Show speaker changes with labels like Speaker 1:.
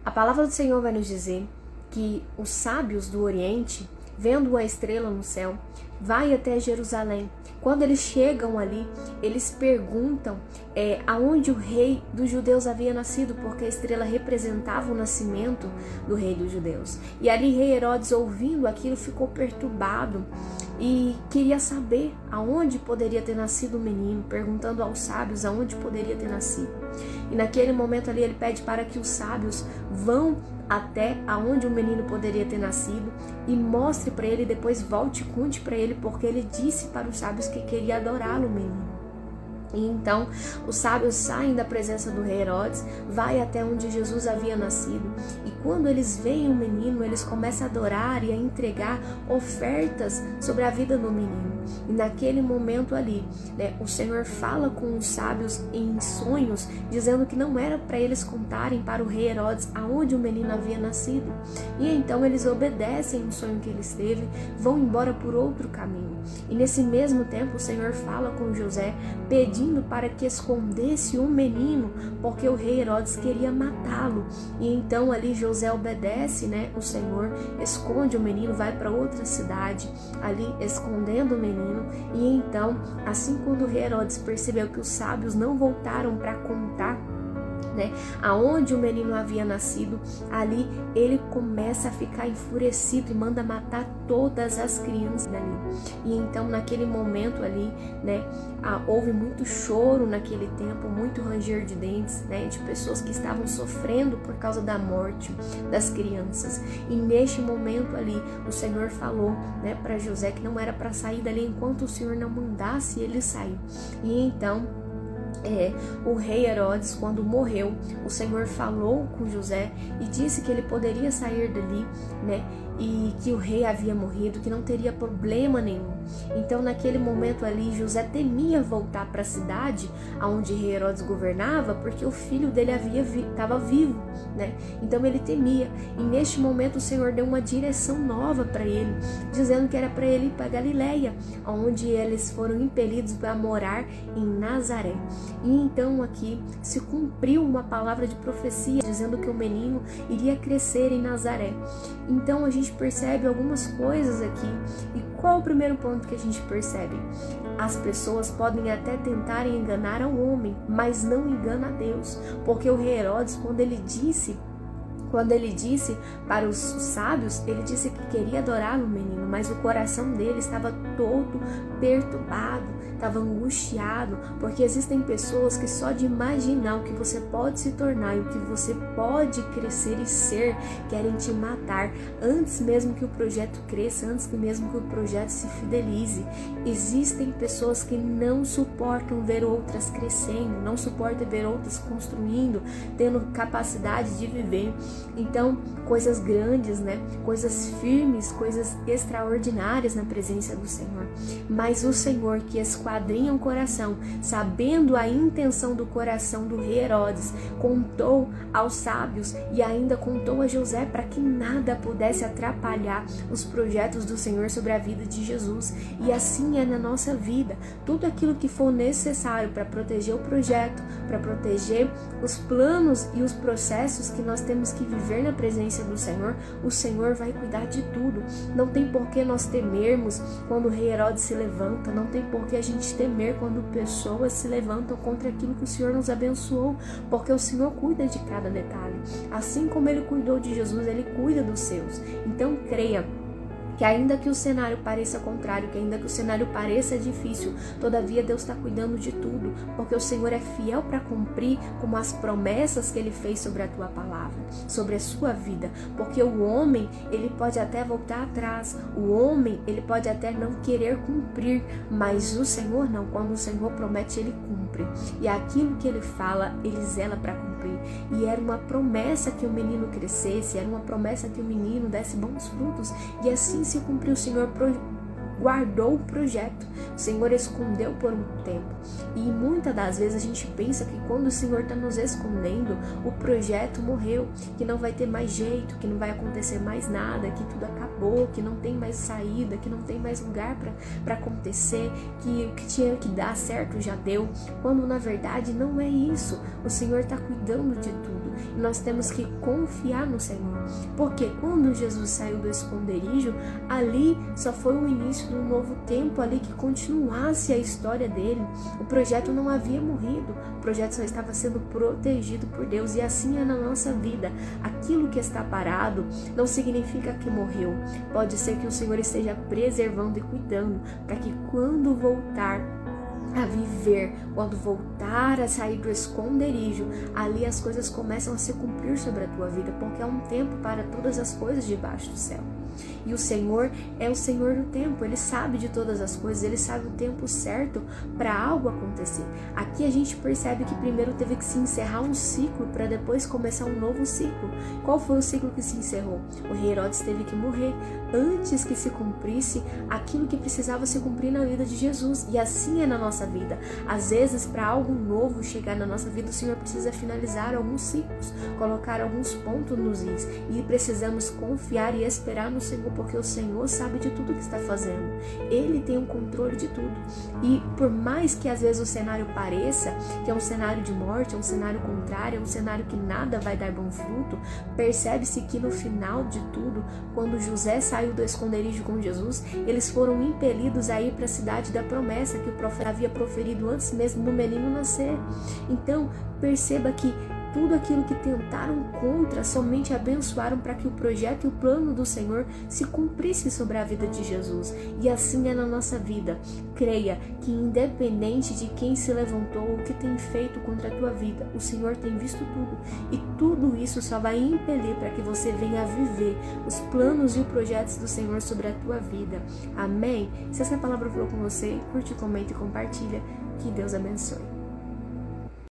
Speaker 1: A palavra do Senhor vai nos dizer que os sábios do Oriente, vendo uma estrela no céu, vai até Jerusalém. Quando eles chegam ali, eles perguntam aonde o rei dos judeus havia nascido, porque a estrela representava o nascimento do rei dos judeus. E ali rei Herodes, ouvindo aquilo, ficou perturbado e queria saber aonde poderia ter nascido o menino, perguntando aos sábios aonde poderia ter nascido. E naquele momento ali ele pede para que os sábios vão até aonde o menino poderia ter nascido e mostre para ele, depois volte e conte para ele, porque ele disse para os sábios que queria adorá-lo, o menino. E então os sábios saem da presença do rei Herodes, vai até onde Jesus havia nascido, e quando eles veem o menino, eles começam a adorar e a entregar ofertas sobre a vida do menino. E naquele momento ali, o Senhor fala com os sábios em sonhos, dizendo que não era para eles contarem para o rei Herodes aonde o menino havia nascido. E então eles obedecem o sonho que eles teve, vão embora por outro caminho. E nesse mesmo tempo o Senhor fala com José, pedindo para que escondesse o menino, porque o rei Herodes queria matá-lo. E então ali José obedece, o Senhor esconde o menino, vai para outra cidade, ali escondendo o menino. E então, assim quando o rei Herodes percebeu que os sábios não voltaram para contar aonde o menino havia nascido, ali ele começa a ficar enfurecido e manda matar todas as crianças dali. E então naquele momento ali, houve muito choro naquele tempo, muito ranger de dentes, de pessoas que estavam sofrendo por causa da morte das crianças. E neste momento ali, o Senhor falou para José que não era para sair dali enquanto o Senhor não mandasse ele sair. E então o rei Herodes, quando morreu, o Senhor falou com José e disse que ele poderia sair dali, e que o rei havia morrido, que não teria problema nenhum. Então naquele momento ali, José temia voltar para a cidade onde rei Herodes governava, porque o filho dele estava vivo, então ele temia. E neste momento o Senhor deu uma direção nova para ele, dizendo que era para ele ir para Galileia, onde eles foram impelidos para morar em Nazaré. E então aqui se cumpriu uma palavra de profecia, dizendo que o menino iria crescer em Nazaré. Então a gente percebe algumas coisas aqui. E qual o primeiro ponto que a gente percebe? As pessoas podem até tentar enganar ao homem, mas não engana a Deus. Porque o rei Herodes, quando ele disse para os sábios, ele disse que queria adorar o menino, mas o coração dele estava todo perturbado, estava angustiado, porque existem pessoas que só de imaginar o que você pode se tornar e o que você pode crescer e ser, querem te matar antes mesmo que o projeto cresça, antes mesmo que o projeto se fidelize. Existem pessoas que não suportam ver outras crescendo, não suportam ver outras construindo, tendo capacidade de viver. Então, coisas grandes, coisas firmes, coisas extraordinárias na presença do Senhor. Mas o Senhor que esquadrinha o coração, sabendo a intenção do coração do rei Herodes, contou aos sábios e ainda contou a José para que nada pudesse atrapalhar os projetos do Senhor sobre a vida de Jesus. E assim é na nossa vida. Tudo aquilo que for necessário para proteger o projeto, para proteger os planos e os processos que nós temos que viver na presença do Senhor, o Senhor vai cuidar de tudo. Não tem por que nós temermos quando o rei Herodes se levanta, não tem por que a gente temer quando pessoas se levantam contra aquilo que o Senhor nos abençoou, porque o Senhor cuida de cada detalhe. Assim como Ele cuidou de Jesus, Ele cuida dos seus. Então creia que ainda que o cenário pareça contrário, que ainda que o cenário pareça difícil, todavia Deus está cuidando de tudo, porque o Senhor é fiel para cumprir como as promessas que Ele fez sobre a tua palavra, sobre a sua vida, porque o homem, ele pode até voltar atrás, o homem, ele pode até não querer cumprir, mas o Senhor não. Quando o Senhor promete, Ele cumpre, e aquilo que Ele fala, Ele zela para cumprir. E era uma promessa que o menino crescesse, era uma promessa que o menino desse bons frutos, e assim se cumpriu. O Senhor guardou o projeto. O Senhor escondeu por um tempo. E muitas das vezes a gente pensa que quando o Senhor está nos escondendo, o projeto morreu, que não vai ter mais jeito, que não vai acontecer mais nada, que tudo acabou, que não tem mais saída, que não tem mais lugar para acontecer, que o que tinha que dar certo já deu, quando na verdade não é isso. O Senhor está cuidando de tudo e nós temos que confiar no Senhor, porque quando Jesus saiu do esconderijo, ali só foi o início de um novo tempo ali que continuasse a história dele. O projeto não havia morrido, o projeto só estava sendo protegido por Deus, e assim é na nossa vida. Aquilo que está parado não significa que morreu. Pode ser que o Senhor esteja preservando e cuidando para que quando voltar a viver, quando voltar a sair do esconderijo, ali as coisas começam a se cumprir sobre a tua vida, porque há um tempo para todas as coisas debaixo do céu. E o Senhor é o Senhor do tempo, Ele sabe de todas as coisas, Ele sabe o tempo certo para algo acontecer. Aqui a gente percebe que primeiro teve que se encerrar um ciclo para depois começar um novo ciclo. Qual foi o ciclo que se encerrou? O rei Herodes teve que morrer antes que se cumprisse aquilo que precisava se cumprir na vida de Jesus. E assim é na nossa vida. Às vezes, para algo novo chegar na nossa vida, o Senhor precisa finalizar alguns ciclos, colocar alguns pontos nos is, e precisamos confiar e esperar no Senhor, porque o Senhor sabe de tudo que está fazendo. Ele tem o controle de tudo. E por mais que às vezes o cenário pareça que é um cenário de morte, é um cenário contrário, é um cenário que nada vai dar bom fruto, percebe-se que no final de tudo, quando José saiu do esconderijo com Jesus, eles foram impelidos a ir para a cidade da promessa que o profeta havia proferido antes mesmo do menino nascer. Então, perceba que tudo aquilo que tentaram contra somente abençoaram para que o projeto e o plano do Senhor se cumprisse sobre a vida de Jesus. E assim é na nossa vida. Creia que independente de quem se levantou ou o que tem feito contra a tua vida, o Senhor tem visto tudo. E tudo isso só vai impelir para que você venha viver os planos e os projetos do Senhor sobre a tua vida. Amém? Se essa palavra falou com você, curte, comenta e compartilha. Que Deus abençoe.